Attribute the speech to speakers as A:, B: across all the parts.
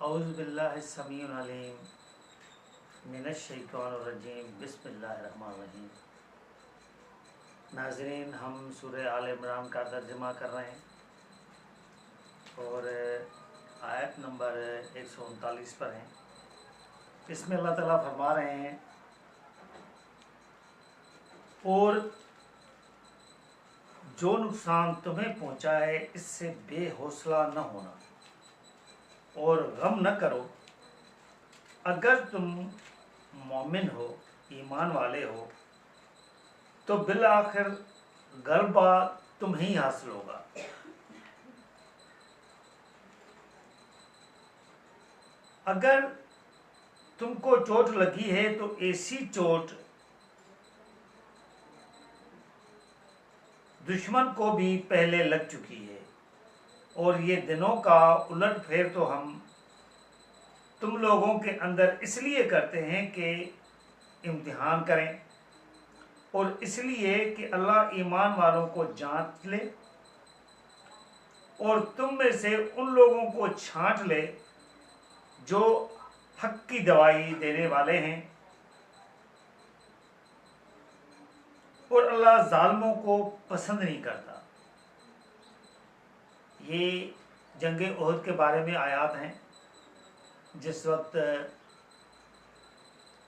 A: اعوذ باللہ السمیع العلیم من الشیطان الرجیم بسم اللہ الرحمن الرحیم۔ ناظرین، ہم سورہ آل عمران کا ترجمہ کر رہے ہیں اور آیت نمبر 139 پر ہیں۔ اس میں اللہ تعالیٰ فرما رہے ہیں، اور جو نقصان تمہیں پہنچا ہے اس سے بے حوصلہ نہ ہونا اور غم نہ کرو، اگر تم مومن ہو، ایمان والے ہو، تو بالآخر غلبہ تمہیں حاصل ہوگا۔ اگر تم کو چوٹ لگی ہے تو ایسی چوٹ دشمن کو بھی پہلے لگ چکی ہے، اور یہ دنوں کا الٹ پھیر تو ہم تم لوگوں کے اندر اس لیے کرتے ہیں کہ امتحان کریں، اور اس لیے کہ اللہ ایمان والوں کو جانچ لے اور تم میں سے ان لوگوں کو چھانٹ لے جو حق کی گواہی دینے والے ہیں، اور اللہ ظالموں کو پسند نہیں کرتا۔ یہ جنگ احد کے بارے میں آیات ہیں۔ جس وقت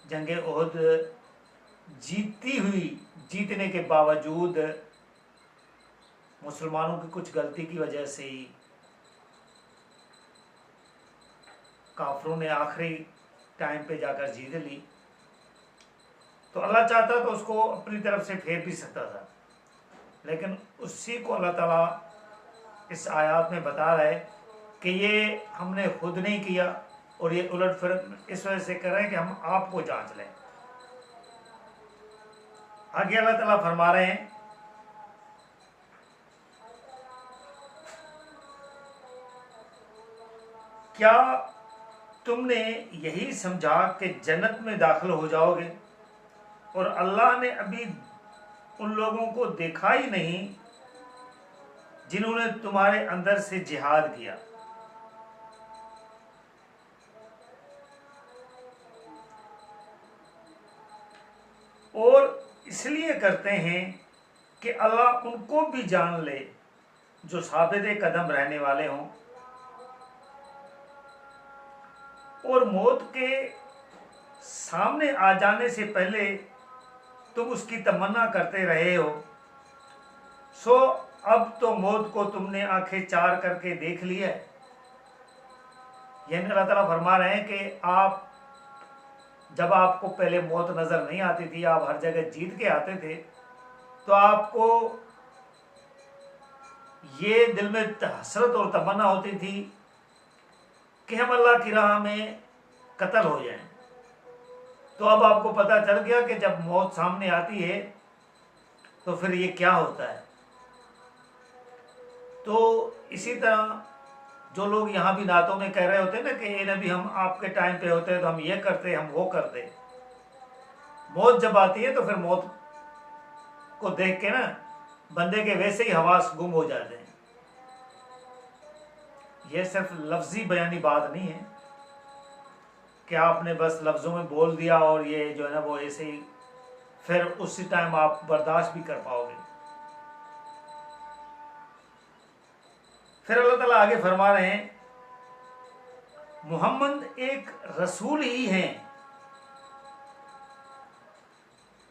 A: جنگ احد جیتنے کے باوجود مسلمانوں کی کچھ غلطی کی وجہ سے ہی کافروں نے آخری ٹائم پہ جا کر جیت لی، تو اللہ چاہتا تو اس کو اپنی طرف سے پھیر بھی سکتا تھا، لیکن اسی کو اللہ تعالیٰ اس آیات میں بتا رہا ہے کہ یہ ہم نے خود نہیں کیا، اور یہ الٹ پھر اس وجہ سے کر رہے ہیں کہ ہم آپ کو جانچ لیں۔ آگے اللہ تعالیٰ فرما رہے ہیں، کیا تم نے یہی سمجھا کہ جنت میں داخل ہو جاؤ گے، اور اللہ نے ابھی ان لوگوں کو دیکھا ہی نہیں جنہوں نے تمہارے اندر سے جہاد کیا، اور اس لیے کرتے ہیں کہ اللہ ان کو بھی جان لے جو ثابت قدم رہنے والے ہوں، اور موت کے سامنے آ جانے سے پہلے تم اس کی تمنا کرتے رہے ہو، سو اب تو موت کو تم نے آنکھیں چار کر کے دیکھ لیا ہے۔ یعنی اللہ تعالیٰ فرما رہے ہیں کہ جب آپ کو پہلے موت نظر نہیں آتی تھی، آپ ہر جگہ جیت کے آتے تھے، تو آپ کو یہ دل میں حسرت اور تمنا ہوتی تھی کہ ہم اللہ کی راہ میں قتل ہو جائیں۔ تو اب آپ کو پتہ چل گیا کہ جب موت سامنے آتی ہے تو پھر یہ کیا ہوتا ہے۔ تو اسی طرح جو لوگ یہاں بھی نعتوں میں کہہ رہے ہوتے ہیں نا کہ اے نبی ہم آپ کے ٹائم پہ ہوتے تو ہم یہ کرتے، ہم وہ کرتے، موت جب آتی ہے تو پھر موت کو دیکھ کے نا بندے کے ویسے ہی حواس گم ہو جاتے ہیں۔ یہ صرف لفظی بیانی بات نہیں ہے کہ آپ نے بس لفظوں میں بول دیا اور یہ جو ہے نا وہ ایسے ہی پھر اسی ٹائم آپ برداشت بھی کر پاؤ گے۔ پھر اللہ تعالیٰ آگے فرما رہے ہیں، محمد ایک رسول ہی ہیں،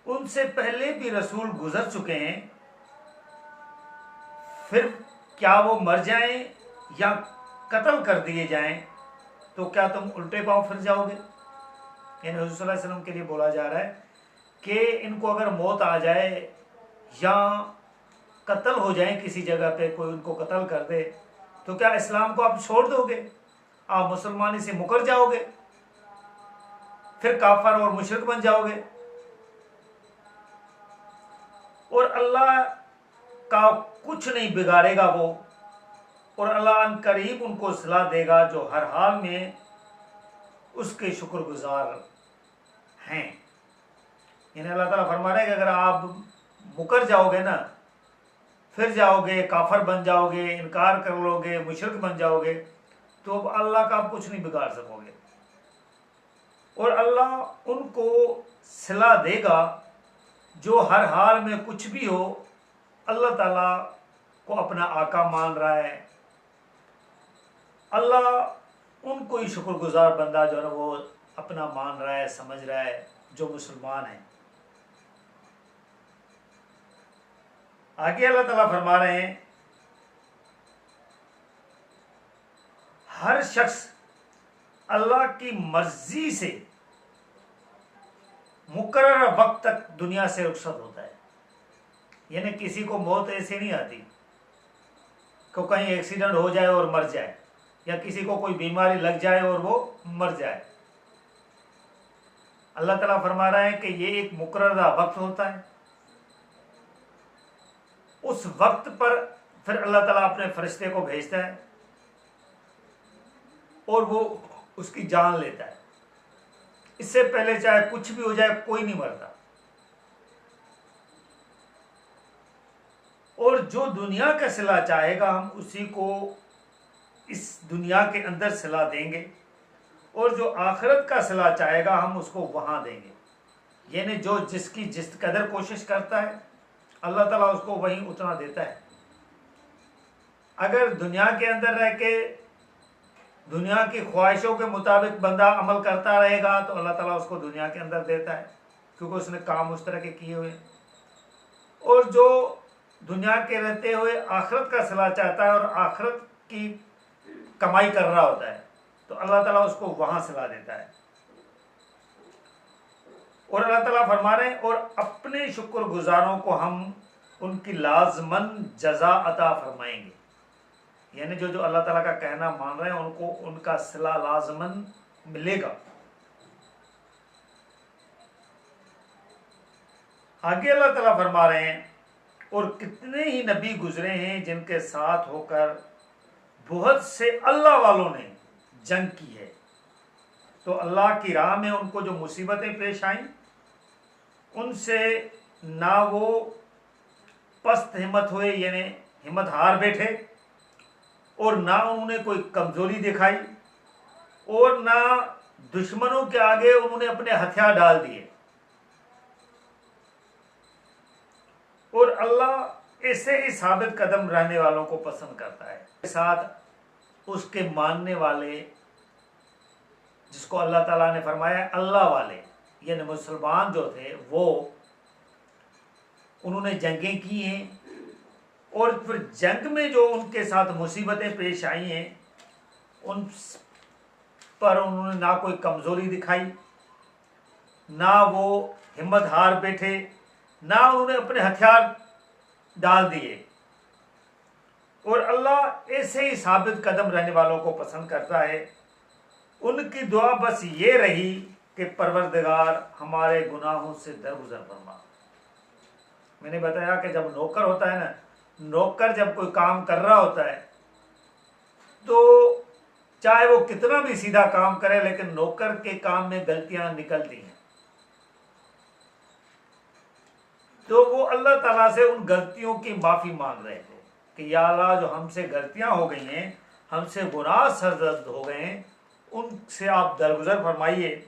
A: ان سے پہلے بھی رسول گزر چکے ہیں، پھر کیا وہ مر جائیں یا قتل کر دیے جائیں تو کیا تم الٹے پاؤں پھر جاؤ گے؟ یعنی حضور صلی اللہ علیہ وسلم کے لیے بولا جا رہا ہے کہ ان کو اگر موت آ جائے یا قتل ہو جائیں کسی جگہ پہ، کوئی ان کو قتل کر دے، تو کیا اسلام کو آپ چھوڑ دو گے؟ آپ مسلمانی سے مکر جاؤ گے، پھر کافر اور مشرک بن جاؤ گے؟ اور اللہ کا کچھ نہیں بگاڑے گا وہ، اور اللہ ان قریب ان کو صلاح دے گا جو ہر حال میں اس کے شکر گزار ہیں۔ یعنی اللہ تعالیٰ فرما رہے ہیں کہ اگر آپ مکر جاؤ گے نا، پھر جاؤ گے کافر بن جاؤ گے، انکار کر لو گے، مشرک بن جاؤ گے، تو اب اللہ کا آپ کچھ نہیں بگاڑ سکو گے، اور اللہ ان کو صلہ دے گا جو ہر حال میں کچھ بھی ہو اللہ تعالیٰ کو اپنا آقا مان رہا ہے۔ اللہ ان کو ہی شکر گزار بندہ جو ہے نا وہ اپنا مان رہا ہے، سمجھ رہا ہے، جو مسلمان ہیں۔ آگے اللہ تعالیٰ فرما رہے ہیں ہر شخص اللہ کی مرضی سے مقررہ وقت تک دنیا سے رخصت ہوتا ہے، یعنی کسی کو موت ایسے نہیں آتی کہ کہیں ایکسیڈنٹ ہو جائے اور مر جائے، یا کسی کو کوئی بیماری لگ جائے اور وہ مر جائے۔ اللہ تعالیٰ فرما رہا ہے کہ یہ ایک مقررہ وقت ہوتا ہے، اس وقت پر پھر اللہ تعالیٰ اپنے فرشتے کو بھیجتا ہے اور وہ اس کی جان لیتا ہے۔ اس سے پہلے چاہے کچھ بھی ہو جائے کوئی نہیں مرتا، اور جو دنیا کا صلہ چاہے گا ہم اسی کو اس دنیا کے اندر صلہ دیں گے، اور جو آخرت کا صلہ چاہے گا ہم اس کو وہاں دیں گے، یعنی جو جس کی جس قدر کوشش کرتا ہے اللہ تعالیٰ اس کو وہیں اتنا دیتا ہے۔ اگر دنیا کے اندر رہ کے دنیا کی خواہشوں کے مطابق بندہ عمل کرتا رہے گا تو اللہ تعالیٰ اس کو دنیا کے اندر دیتا ہے، کیونکہ اس نے کام اس طرح کے کیے ہوئے۔ اور جو دنیا کے رہتے ہوئے آخرت کا صلہ چاہتا ہے اور آخرت کی کمائی کر رہا ہوتا ہے تو اللہ تعالیٰ اس کو وہاں صلہ دیتا ہے۔ اور اللہ تعالیٰ فرما رہے ہیں اور اپنے شکر گزاروں کو ہم ان کی لازماً جزا عطا فرمائیں گے، یعنی جو اللہ تعالیٰ کا کہنا مان رہے ہیں ان کو ان کا صلہ لازماً ملے گا۔ آگے اللہ تعالیٰ فرما رہے ہیں اور کتنے ہی نبی گزرے ہیں جن کے ساتھ ہو کر بہت سے اللہ والوں نے جنگ کی ہے، تو اللہ کی راہ میں ان کو جو مصیبتیں پیش آئیں ان سے نہ وہ پست ہمت ہوئے، یعنی ہمت ہار بیٹھے، اور نہ انہوں نے کوئی کمزوری دکھائی، اور نہ دشمنوں کے آگے انہوں نے اپنے ہتھیار ڈال دیے۔ اور اللہ ایسے ہی ثابت قدم رہنے والوں کو پسند کرتا ہے، ساتھ اس کے ماننے والے جس کو اللہ تعالیٰ نے فرمایا اللہ والے، یعنی مسلمان جو تھے وہ انہوں نے جنگیں کی ہیں، اور پھر جنگ میں جو ان کے ساتھ مصیبتیں پیش آئی ہیں ان پر انہوں نے نہ کوئی کمزوری دکھائی، نہ وہ ہمت ہار بیٹھے، نہ انہوں نے اپنے ہتھیار ڈال دیے۔ اور اللہ ایسے ہی ثابت قدم رہنے والوں کو پسند کرتا ہے۔ ان کی دعا بس یہ رہی کہ پروردگار ہمارے گناہوں سے درگزر فرما۔ میں نے بتایا کہ جب نوکر ہوتا ہے نا، نوکر جب کوئی کام کر رہا ہوتا ہے تو چاہے وہ کتنا بھی سیدھا کام کرے لیکن نوکر کے کام میں غلطیاں نکلتی ہیں، تو وہ اللہ تعالیٰ سے ان غلطیوں کی معافی مانگ رہے تھے کہ یا اللہ جو ہم سے غلطیاں ہو گئی ہیں، ہم سے گناہ سرزد ہو گئے ہیں، ان سے آپ درگزر فرمائیے۔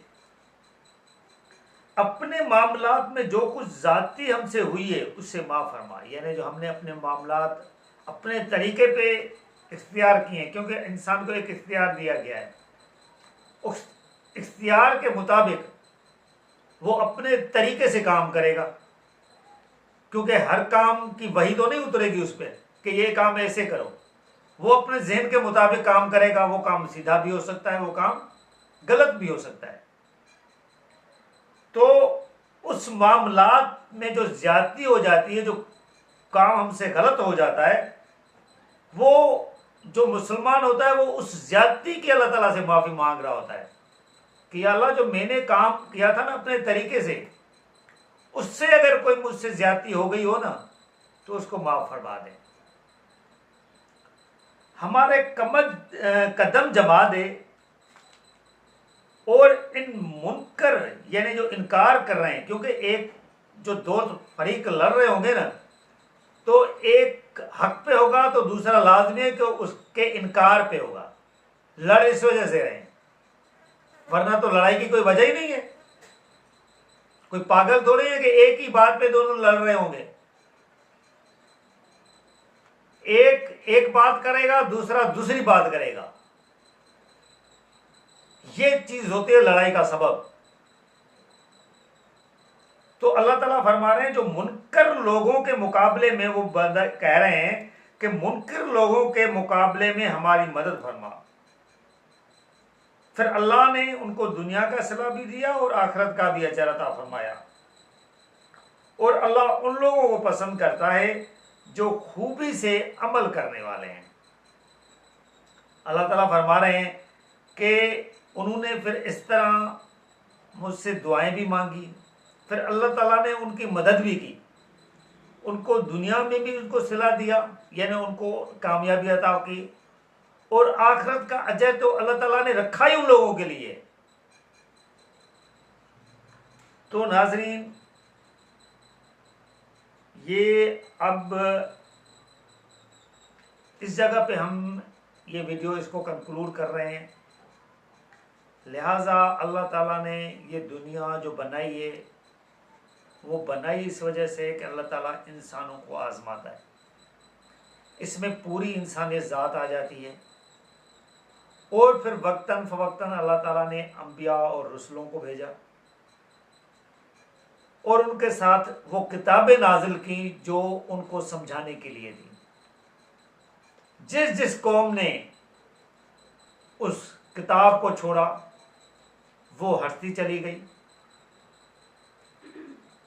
A: اپنے معاملات میں جو کچھ ذاتی ہم سے ہوئی ہے اس سے معاف فرمائے، یعنی جو ہم نے اپنے معاملات اپنے طریقے پہ اختیار کیے ہیں، کیونکہ انسان کو ایک اختیار دیا گیا ہے، اس اختیار کے مطابق وہ اپنے طریقے سے کام کرے گا، کیونکہ ہر کام کی وحی تو نہیں اترے گی اس پہ کہ یہ کام ایسے کرو، وہ اپنے ذہن کے مطابق کام کرے گا۔ وہ کام سیدھا بھی ہو سکتا ہے، وہ کام غلط بھی ہو سکتا ہے۔ تو اس معاملات میں جو زیادتی ہو جاتی ہے، جو کام ہم سے غلط ہو جاتا ہے، وہ جو مسلمان ہوتا ہے وہ اس زیادتی کی اللہ تعالیٰ سے معافی مانگ رہا ہوتا ہے کہ یا اللہ جو میں نے کام کیا تھا نا اپنے طریقے سے، اس سے اگر کوئی مجھ سے زیادتی ہو گئی ہو نا تو اس کو معاف فرما دے، ہمارے قدم جما دے، اور ان منکر یعنی جو انکار کر رہے ہیں، کیونکہ ایک جو دو فریق لڑ رہے ہوں گے نا تو ایک حق پہ ہوگا تو دوسرا لازمی ہے کہ اس کے انکار پہ ہوگا۔ لڑ اس وجہ سے رہے ہیں، ورنہ تو لڑائی کی کوئی وجہ ہی نہیں ہے. کوئی پاگل تھوڑی ہے کہ ایک ہی بات پہ دونوں لڑ رہے ہوں گے. ایک بات کرے گا، دوسرا دوسری بات کرے گا. یہ چیز ہوتی ہے لڑائی کا سبب. تو اللہ تعالیٰ فرما رہے ہیں جو منکر لوگوں کے مقابلے میں وہ کہہ رہے ہیں کہ منکر لوگوں کے مقابلے میں ہماری مدد فرما. پھر اللہ نے ان کو دنیا کا صلہ بھی دیا اور آخرت کا بھی اجر عطا فرمایا. اور اللہ ان لوگوں کو پسند کرتا ہے جو خوبی سے عمل کرنے والے ہیں. اللہ تعالیٰ فرما رہے ہیں کہ انہوں نے پھر اس طرح مجھ سے دعائیں بھی مانگی، پھر اللہ تعالیٰ نے ان کی مدد بھی کی، ان کو دنیا میں بھی ان کو صلہ دیا، یعنی ان کو کامیابی عطا کی، اور آخرت کا اجر تو اللہ تعالیٰ نے رکھا ہی ان لوگوں کے لیے. تو ناظرین، یہ اب اس جگہ پہ ہم یہ ویڈیو اس کو کنکلوڈ کر رہے ہیں. لہٰذا اللہ تعالیٰ نے یہ دنیا جو بنائی ہے وہ بنائی اس وجہ سے کہ اللہ تعالیٰ انسانوں کو آزماتا ہے. اس میں پوری انسانیت ذات آ جاتی ہے، اور پھر وقتاً فوقتاً اللہ تعالیٰ نے انبیاء اور رسولوں کو بھیجا، اور ان کے ساتھ وہ کتابیں نازل کی جو ان کو سمجھانے کے لیے تھی. جس قوم نے اس کتاب کو چھوڑا وہ ہٹتی چلی گئی.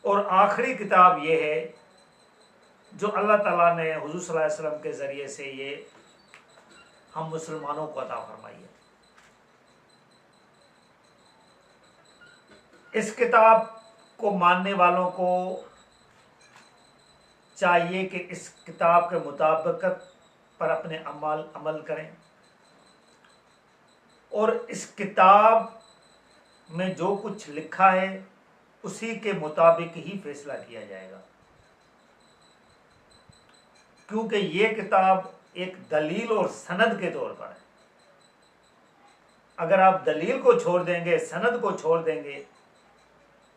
A: اور آخری کتاب یہ ہے جو اللہ تعالیٰ نے حضور صلی اللہ علیہ وسلم کے ذریعے سے یہ ہم مسلمانوں کو عطا فرمائی ہے. اس کتاب کو ماننے والوں کو چاہیے کہ اس کتاب کے مطابقت پر اپنے عمل کریں، اور اس کتاب میں جو کچھ لکھا ہے اسی کے مطابق ہی فیصلہ کیا جائے گا، کیونکہ یہ کتاب ایک دلیل اور سند کے طور پر ہے. اگر آپ دلیل کو چھوڑ دیں گے، سند کو چھوڑ دیں گے،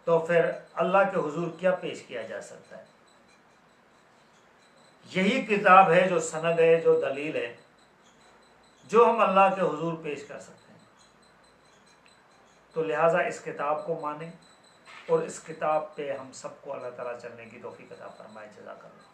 A: تو پھر اللہ کے حضور کیا پیش کیا جا سکتا ہے؟ یہی کتاب ہے جو سند ہے، جو دلیل ہے، جو ہم اللہ کے حضور پیش کر سکتے ہیں. تو لہٰذا اس کتاب کو مانیں، اور اس کتاب پہ ہم سب کو اللہ تعالیٰ چلنے کی توفیق عطا فرمائے. جزاک اللہ.